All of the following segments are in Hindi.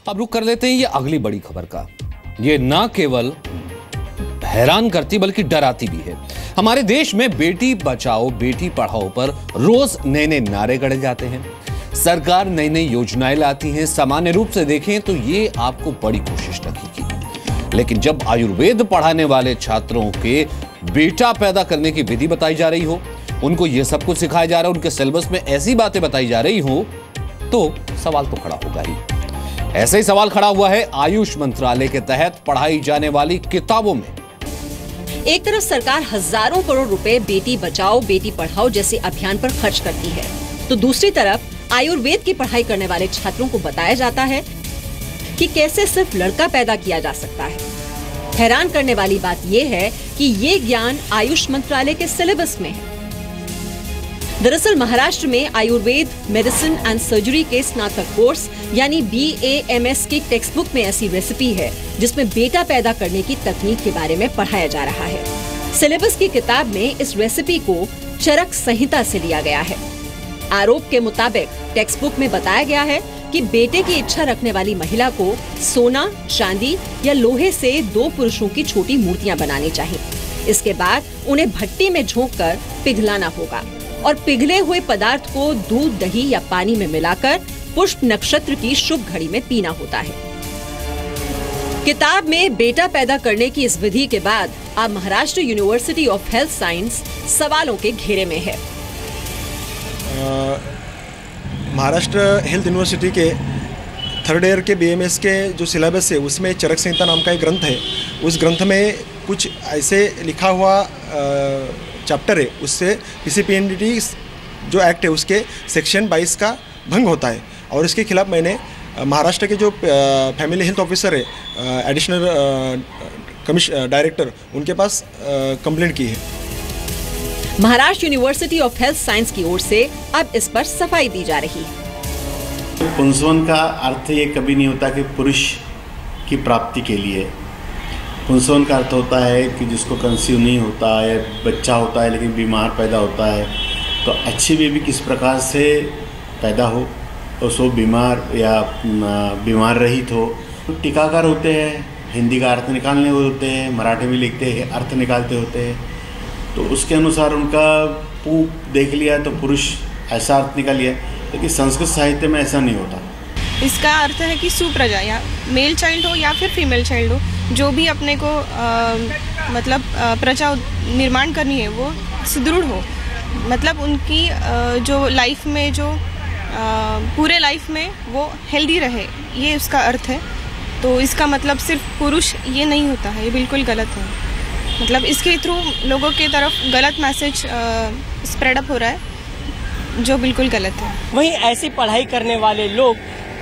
अब रुक कर लेते हैं ये अगली बड़ी खबर का। ये ना केवल हैरान करती बल्कि डराती भी है। हमारे देश में बेटी बचाओ बेटी पढ़ाओ पर रोज नए नए नारे गढ़े जाते हैं, सरकार नई नई योजनाएं लाती है। सामान्य रूप से देखें तो ये आपको बड़ी कोशिश लगेगी, लेकिन जब आयुर्वेद पढ़ाने वाले छात्रों के बेटा पैदा करने की विधि बताई जा रही हो, उनको ये सब कुछ सिखाया जा रहा है, उनके सिलेबस में ऐसी बातें बताई जा रही हो, तो सवाल तो खड़ा होगा ही। ऐसे ही सवाल खड़ा हुआ है आयुष मंत्रालय के तहत पढ़ाई जाने वाली किताबों में। एक तरफ सरकार हजारों करोड़ रुपए बेटी बचाओ बेटी पढ़ाओ जैसे अभियान पर खर्च करती है, तो दूसरी तरफ आयुर्वेद की पढ़ाई करने वाले छात्रों को बताया जाता है कि कैसे सिर्फ लड़का पैदा किया जा सकता है। हैरान करने वाली बात यह है कि ये ज्ञान आयुष मंत्रालय के सिलेबस में है। दरअसल महाराष्ट्र में आयुर्वेद मेडिसिन एंड सर्जरी के स्नातक कोर्स यानी BAMS की टेक्स्ट बुक में ऐसी रेसिपी है जिसमें बेटा पैदा करने की तकनीक के बारे में पढ़ाया जा रहा है। सिलेबस की किताब में इस रेसिपी को चरक संहिता से लिया गया है। आरोप के मुताबिक टेक्स्ट बुक में बताया गया है कि बेटे की इच्छा रखने वाली महिला को सोना, चांदी या लोहे से 2 पुरुषों की छोटी मूर्तियां बनानी चाहिए। इसके बाद उन्हें भट्टी में झोंककर पिघलाना होगा और पिघले हुए पदार्थ को दूध, दही या पानी में मिलाकर पुष्प नक्षत्र की शुभ घड़ी में पीना होता है। किताब में बेटा पैदा करने की इस विधि के बाद अब Maharashtra university of health science सवालों के घेरे में है। महाराष्ट्र हेल्थ यूनिवर्सिटी के 3rd ईयर के BAMS के जो सिलेबस है उसमें चरक संहिता नाम का एक ग्रंथ है। उस ग्रंथ में कुछ ऐसे लिखा हुआ चैप्टर है, उससे PCPNDT जो एक्ट है उसके सेक्शन 22 का भंग होता है और इसके खिलाफ मैंने महाराष्ट्र के जो फैमिली हेल्थ ऑफिसर है, एडिशनल डायरेक्टर, उनके पास कंप्लेंट की है। Maharashtra university of health science की ओर से अब इस पर सफाई दी जा रही है। पुंसवन का अर्थ ये कभी नहीं होता कि पुरुष की प्राप्ति के लिए। पुंसवन का अर्थ होता है कि जिसको कंसीव नहीं होता है, बच्चा होता है लेकिन बीमार पैदा होता है, तो अच्छी बेबी किस प्रकार से पैदा हो और सो बीमार या बीमार रहित हो। टीकाकार होते हैं, हिंदी का अर्थ निकालने होते हैं, मराठी में लिखते हैं, अर्थ निकालते होते हैं, तो उसके अनुसार उनका पूप देख लिया तो पुरुष ऐसा अर्थ निकाल लिया, लेकिन संस्कृत साहित्य में ऐसा नहीं होता। इसका अर्थ है कि सुप्रजा, या मेल चाइल्ड हो या फिर फीमेल चाइल्ड हो, जो भी अपने को मतलब प्रजा निर्माण करनी है वो सुदृढ़ हो, मतलब उनकी जो लाइफ में जो पूरे लाइफ में वो हेल्दी रहे, ये उसका अर्थ है। तो इसका मतलब सिर्फ पुरुष ये नहीं होता है, ये बिल्कुल गलत है। मतलब इसके थ्रू लोगों की तरफ गलत मैसेज स्प्रेड अप हो रहा है, जो बिल्कुल गलत है। वहीं ऐसी पढ़ाई करने वाले लोग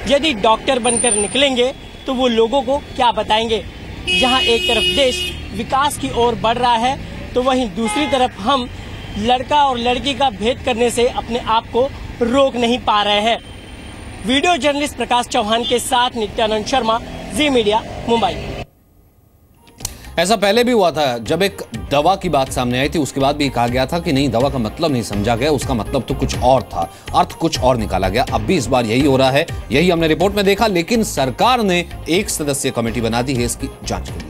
यदि डॉक्टर बनकर निकलेंगे तो वो लोगों को क्या बताएंगे। जहां एक तरफ देश विकास की ओर बढ़ रहा है तो वहीं दूसरी तरफ हम लड़का और लड़की का भेद करने से अपने आप को रोक नहीं पा रहे हैं। वीडियो जर्नलिस्ट प्रकाश चौहान के साथ नित्यानंद शर्मा, जी मीडिया, मुंबई। ऐसा पहले भी हुआ था जब एक दवा की बात सामने आई थी, उसके बाद भी कहा गया था कि नहीं, दवा का मतलब नहीं समझा गया, उसका मतलब तो कुछ और था, अर्थ कुछ और निकाला गया। अब भी इस बार यही हो रहा है, यही हमने रिपोर्ट में देखा, लेकिन सरकार ने एक सदस्यीय कमेटी बना दी है इसकी जांच के लिए।